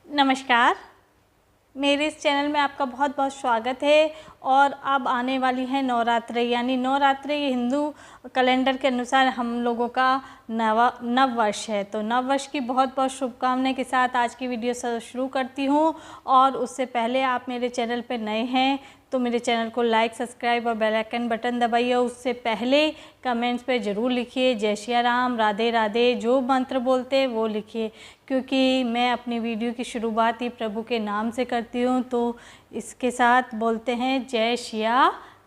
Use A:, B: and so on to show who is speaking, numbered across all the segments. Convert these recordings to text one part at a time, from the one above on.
A: नमस्कार, मेरे इस चैनल में आपका बहुत बहुत स्वागत है। और अब आने वाली है नवरात्रि, यानी नवरात्रि हिंदू कैलेंडर के अनुसार हम लोगों का नव वर्ष है। तो नव वर्ष की बहुत बहुत शुभकामनाएं के साथ आज की वीडियो शुरू करती हूँ। और उससे पहले आप मेरे चैनल पर नए हैं तो मेरे चैनल को लाइक, सब्सक्राइब और बेल आइकन बटन दबाइए। उससे पहले कमेंट्स पे ज़रूर लिखिए जय श्री राम, राधे राधे, जो मंत्र बोलते हैं वो लिखिए, क्योंकि मैं अपनी वीडियो की शुरुआत ही प्रभु के नाम से करती हूँ। तो इसके साथ बोलते हैं जय श्री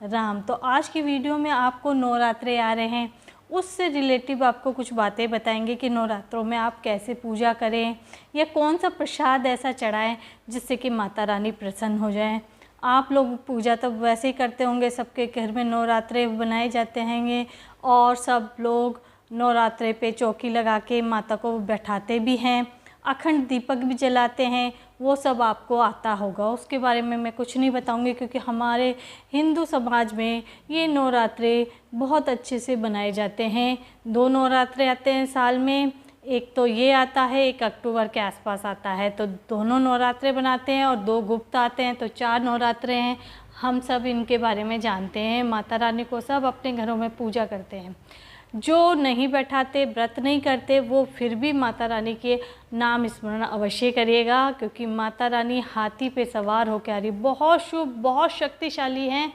A: राम। तो आज की वीडियो में आपको नवरात्रे आ रहे हैं, उससे रिलेटिव आपको कुछ बातें बताएंगे कि नवरात्रों में आप कैसे पूजा करें या कौन सा प्रसाद ऐसा चढ़ाएं जिससे कि माता रानी प्रसन्न हो जाएं। आप लोग पूजा तो वैसे ही करते होंगे, सबके घर में नवरात्रे बनाए जाते होंगे और सब लोग नवरात्रे पे चौकी लगा के माता को बैठाते भी हैं, अखंड दीपक भी जलाते हैं। वो सब आपको आता होगा, उसके बारे में मैं कुछ नहीं बताऊंगी, क्योंकि हमारे हिंदू समाज में ये नवरात्रे बहुत अच्छे से बनाए जाते हैं। 2 नवरात्रे आते हैं साल में, एक तो ये आता है, एक अक्टूबर के आसपास आता है। तो दोनों नवरात्रे बनाते हैं और 2 गुप्त आते हैं, तो 4 नवरात्रे हैं। हम सब इनके बारे में जानते हैं। माता रानी को सब अपने घरों में पूजा करते हैं। जो नहीं बैठाते, व्रत नहीं करते, वो फिर भी माता रानी के नाम स्मरण अवश्य करिएगा, क्योंकि माता रानी हाथी पे सवार होकर आ रही, बहुत शुभ, बहुत शक्तिशाली हैं।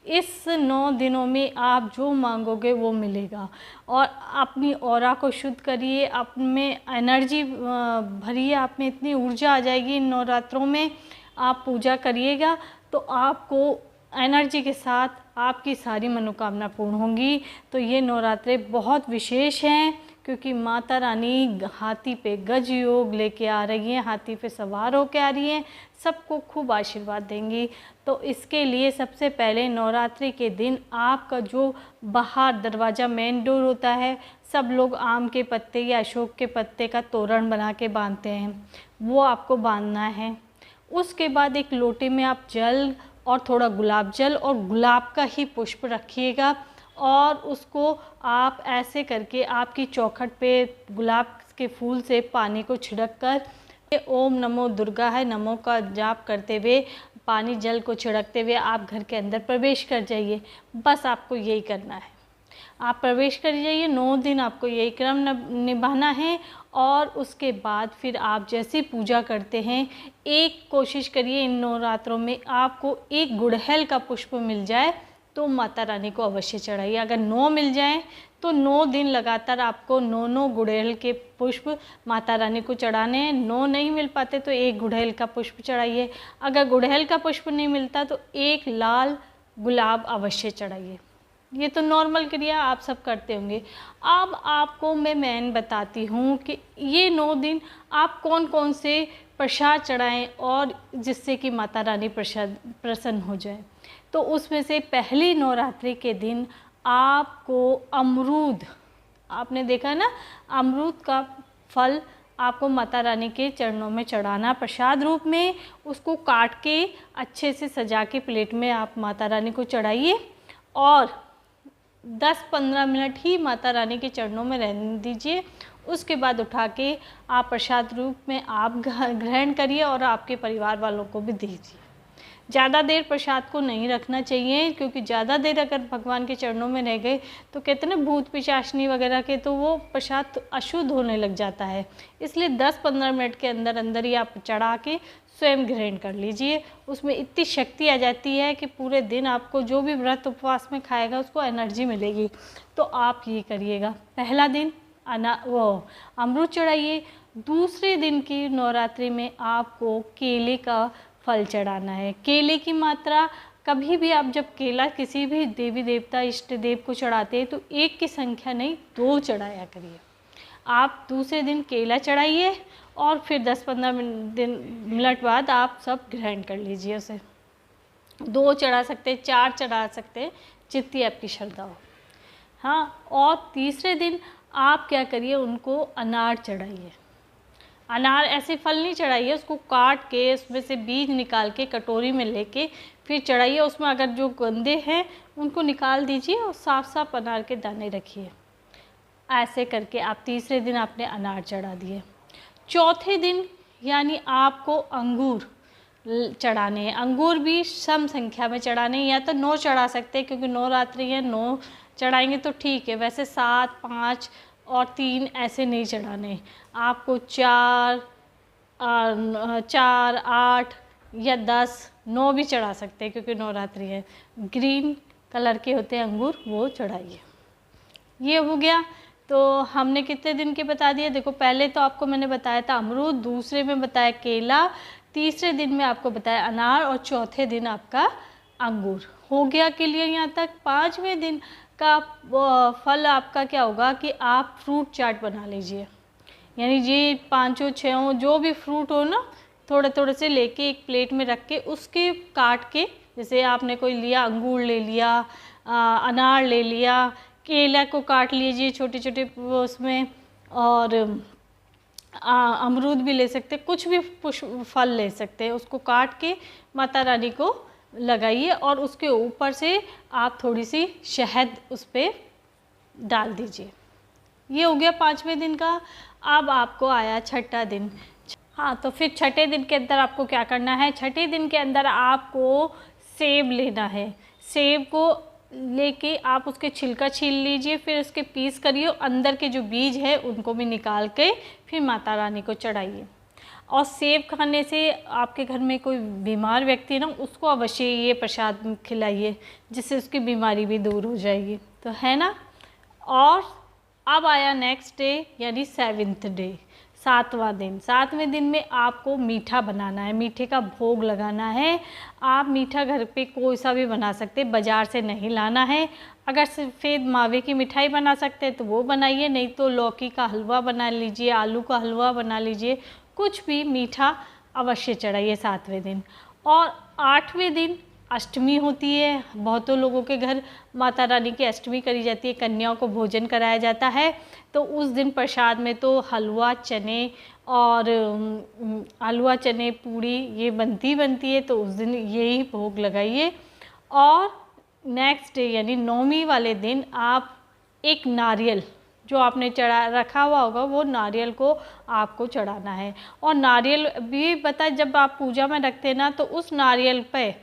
A: इस 9 दिनों में आप जो मांगोगे वो मिलेगा। और अपनी ऑरा को शुद्ध करिए, आप में एनर्जी भरिए, आप में इतनी ऊर्जा आ जाएगी। इन नवरात्रों में आप पूजा करिएगा तो आपको एनर्जी के साथ आपकी सारी मनोकामना पूर्ण होंगी। तो ये नवरात्रे बहुत विशेष हैं, क्योंकि माता रानी हाथी पे गज योग लेके आ रही हैं, हाथी पे सवार होके आ रही हैं, सबको खूब आशीर्वाद देंगी। तो इसके लिए सबसे पहले नवरात्रि के दिन आपका जो बाहर दरवाज़ा मेन डोर होता है, सब लोग आम के पत्ते या अशोक के पत्ते का तोरण बना के बांधते हैं, वो आपको बांधना है। उसके बाद एक लोटे में आप जल और थोड़ा गुलाब जल और गुलाब का ही पुष्प रखिएगा, और उसको आप ऐसे करके आपकी चौखट पे गुलाब के फूल से पानी को छिड़क कर ओम नमो दुर्गा है नमो का जाप करते हुए, पानी जल को छिड़कते हुए आप घर के अंदर प्रवेश कर जाइए। बस आपको यही करना है, आप प्रवेश कर जाइए। 9 दिन आपको यही क्रम निभाना है। और उसके बाद फिर आप जैसे पूजा करते हैं, एक कोशिश करिए इन नवरात्रों में आपको एक गुड़हल का पुष्प मिल जाए तो माता रानी को अवश्य चढ़ाइए। अगर 9 मिल जाएं तो 9 दिन लगातार आपको 9 गुड़हल के पुष्प माता रानी को चढ़ाने हैं। 9 नहीं मिल पाते तो 1 गुड़हल का पुष्प चढ़ाइए। अगर गुड़हल का पुष्प नहीं मिलता तो 1 लाल गुलाब अवश्य चढ़ाइए। ये तो नॉर्मल क्रिया आप सब करते होंगे। अब आपको मैं बताती हूँ कि ये 9 दिन आप कौन कौन से प्रसाद चढ़ाएं और जिससे कि माता रानी प्रसन्न हो जाए। तो उसमें से पहली नवरात्रि के दिन आपको अमरूद, आपने देखा ना, अमरूद का फल आपको माता रानी के चरणों में चढ़ाना प्रसाद रूप में। उसको काट के अच्छे से सजा के प्लेट में आप माता रानी को चढ़ाइए और 10-15 मिनट ही माता रानी के चरणों में रहने दीजिए। उसके बाद उठा के आप प्रसाद रूप में आप ग्रहण करिए और आपके परिवार वालों को भी दीजिए। ज़्यादा देर प्रसाद को नहीं रखना चाहिए, क्योंकि ज़्यादा देर अगर भगवान के चरणों में रह गए तो कहते हैं ना भूत पिशाचनी वगैरह के, तो वो प्रसाद अशुद्ध होने लग जाता है। इसलिए 10-15 मिनट के अंदर अंदर ही आप चढ़ा के स्वयं ग्रहण कर लीजिए। उसमें इतनी शक्ति आ जाती है कि पूरे दिन आपको जो भी व्रत उपवास में खाएगा उसको एनर्जी मिलेगी। तो आप ये करिएगा। पहला दिन अमरूद चढ़ाइए। दूसरे दिन की नवरात्रि में आपको केले का फल चढ़ाना है। केले की मात्रा कभी भी आप जब केला किसी भी देवी देवता इष्ट देव को चढ़ाते हैं तो 1 की संख्या नहीं 2 चढ़ाया करिए। आप दूसरे दिन केला चढ़ाइए और फिर 10-15 मिनट बाद आप सब ग्रहण कर लीजिए उसे। 2 चढ़ा सकते, 4 चढ़ा सकते, जितनी आपकी श्रद्धा हो। हाँ, और तीसरे दिन आप क्या करिए, उनको अनार चढ़ाइए। अनार ऐसे फल नहीं चढ़ाइए, उसको काट के उसमें से बीज निकाल के कटोरी में लेके फिर चढ़ाइए। उसमें अगर जो गंदे हैं उनको निकाल दीजिए और साफ साफ अनार के दाने रखिए। ऐसे करके आप तीसरे दिन आपने अनार चढ़ा दिए। चौथे दिन यानी आपको अंगूर चढ़ाने हैं। अंगूर भी सम संख्या में चढ़ाने हैं, या तो 9 चढ़ा सकते हैं क्योंकि नवरात्रि है, 9 चढ़ाएंगे तो ठीक है। वैसे 7, 5 और 3 ऐसे नहीं चढ़ाने। आपको 4, 8 या 10, 9 भी चढ़ा सकते हैं क्योंकि नवरात्रि है। ग्रीन कलर के होते हैं अंगूर, वो चढ़ाइए। ये हो गया। तो हमने कितने दिन के बता दिए? देखो, पहले तो आपको मैंने बताया था अमरूद, दूसरे में बताया केला, तीसरे दिन में आपको बताया अनार और चौथे दिन आपका अंगूर। हो गया क्लियर यहाँ तक। 5वें दिन का फल आपका क्या होगा कि आप फ्रूट चाट बना लीजिए। यानी ये 5 6 जो भी फ्रूट हो ना, थोड़े थोड़े से लेके एक प्लेट में रख के उसके काट के, जैसे आपने कोई लिया अंगूर ले लिया, अनार ले लिया, केला को काट लीजिए छोटे छोटे उसमें, और अमरूद भी ले सकते, कुछ भी फल ले सकते हैं। उसको काट के माता रानी को लगाइए और उसके ऊपर से आप थोड़ी सी शहद उस पर डाल दीजिए। ये हो गया 5वें दिन का। अब आपको आया छठा दिन। हाँ, तो फिर छठे दिन के अंदर आपको क्या करना है? छठे दिन के अंदर आपको सेब लेना है। सेब को लेके आप उसके छिलका छील लीजिए, फिर उसके पीस करिए, अंदर के जो बीज है उनको भी निकाल के फिर माता रानी को चढ़ाइए। और सेब खाने से आपके घर में कोई बीमार व्यक्ति है ना, उसको अवश्य ये प्रसाद खिलाइए, जिससे उसकी बीमारी भी दूर हो जाएगी। तो है ना। और अब आया नेक्स्ट डे, यानी 7th डे, 7वां दिन। 7वें दिन में आपको मीठा बनाना है, मीठे का भोग लगाना है। आप मीठा घर पे कोई सा भी बना सकते हैं, बाज़ार से नहीं लाना है। अगर सफ़ेद मावे की मिठाई बना सकते हैं तो वो बनाइए, नहीं तो लौकी का हलवा बना लीजिए, आलू का हलवा बना लीजिए, कुछ भी मीठा अवश्य चढ़ाइए 7वें दिन। और 8वें दिन अष्टमी होती है। बहुतों लोगों के घर माता रानी की अष्टमी करी जाती है, कन्याओं को भोजन कराया जाता है। तो उस दिन प्रसाद में तो हलवा, चने और हलवा, चने, पूड़ी ये बनती है। तो उस दिन यही भोग लगाइए। और नेक्स्ट डे यानी 9वीं वाले दिन आप एक नारियल जो आपने चढ़ा रखा हुआ होगा, वो नारियल को आपको चढ़ाना है। और नारियल भी पता है, जब आप पूजा में रखते हैं ना, तो उस नारियल पे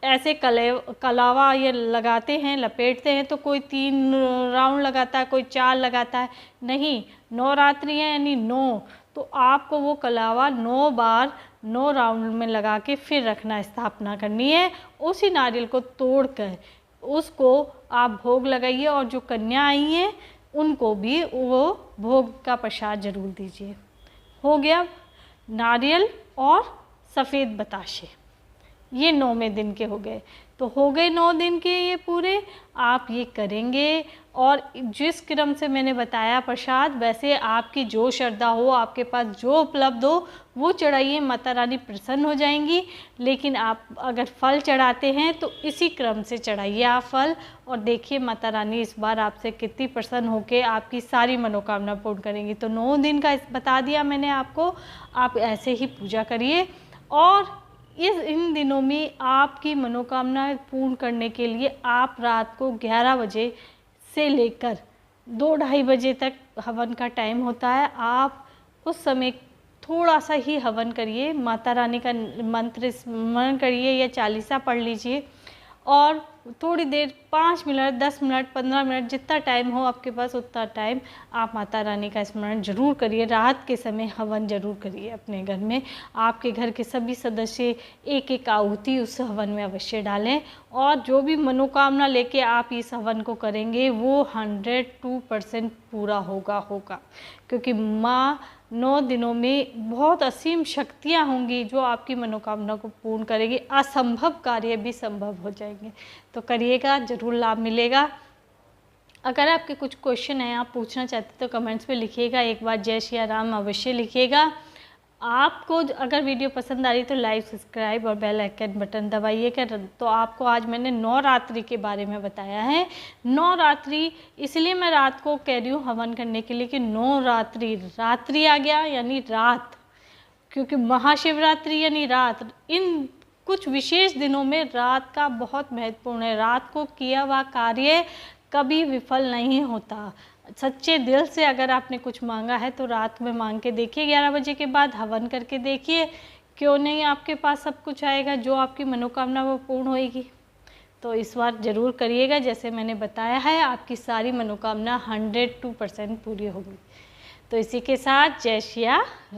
A: ऐसे कलावा ये लगाते हैं, लपेटते हैं। तो कोई 3 राउंड लगाता है, कोई 4 लगाता है। नहीं, नवरात्रि है यानी 9, तो आपको वो कलावा 9 बार 9 राउंड में लगा के फिर रखना, स्थापना करनी है। उसी नारियल को तोड़कर उसको आप भोग लगाइए, और जो कन्या आई हैं उनको भी वो भोग का प्रसाद जरूर दीजिए। हो गया नारियल और सफ़ेद बताशे, ये 9वें दिन के हो गए। तो हो गए 9 दिन के ये पूरे। आप ये करेंगे, और जिस क्रम से मैंने बताया प्रसाद, वैसे आपकी जो श्रद्धा हो, आपके पास जो उपलब्ध हो, वो चढ़ाइए। माता रानी प्रसन्न हो जाएंगी। लेकिन आप अगर फल चढ़ाते हैं तो इसी क्रम से चढ़ाइए आप फल, और देखिए माता रानी इस बार आपसे कितनी प्रसन्न होकर आपकी सारी मनोकामना पूर्ण करेंगी। तो 9 दिन का बता दिया मैंने आपको। आप ऐसे ही पूजा करिए, और इन दिनों में आपकी मनोकामना पूर्ण करने के लिए आप रात को 11 बजे से लेकर 2-2:30 बजे तक हवन का टाइम होता है। आप उस समय थोड़ा सा ही हवन करिए, माता रानी का मंत्र स्मरण करिए या चालीसा पढ़ लीजिए, और थोड़ी देर 5 मिनट, 10 मिनट, 15 मिनट, जितना टाइम हो आपके पास उतना टाइम आप माता रानी का स्मरण जरूर करिए। रात के समय हवन जरूर करिए अपने घर में। आपके घर के सभी सदस्य एक एक आहुति उस हवन में अवश्य डालें, और जो भी मनोकामना लेके आप इस हवन को करेंगे वो 102% पूरा होगा। क्योंकि माँ 9 दिनों में बहुत असीम शक्तियाँ होंगी जो आपकी मनोकामना को पूर्ण करेगी। असंभव कार्य भी संभव हो जाएंगे। तो करिएगा, ज़रूर लाभ मिलेगा। अगर आपके कुछ क्वेश्चन हैं, आप पूछना चाहते तो कमेंट्स में लिखिएगा। एक बार जय श्री राम अवश्य लिखिएगा। आपको अगर वीडियो पसंद आ रही तो लाइक, सब्सक्राइब और बेल आइकन बटन दबाइएगा। तो आपको आज मैंने नवरात्रि के बारे में बताया है। नवरात्रि इसलिए मैं रात को कह रही हूँ हवन करने के लिए कि नवरात्रि, रात्रि आ गया यानी रात, क्योंकि महाशिवरात्रि यानी रात। इन कुछ विशेष दिनों में रात का बहुत महत्वपूर्ण है। रात को किया हुआ कार्य कभी विफल नहीं होता। सच्चे दिल से अगर आपने कुछ मांगा है तो रात में मांग के देखिए, 11 बजे के बाद हवन करके देखिए, क्यों नहीं आपके पास सब कुछ आएगा, जो आपकी मनोकामना वो पूर्ण होएगी। तो इस बार ज़रूर करिएगा, जैसे मैंने बताया है आपकी सारी मनोकामना 102% पूरी होगी। तो इसी के साथ जय श्री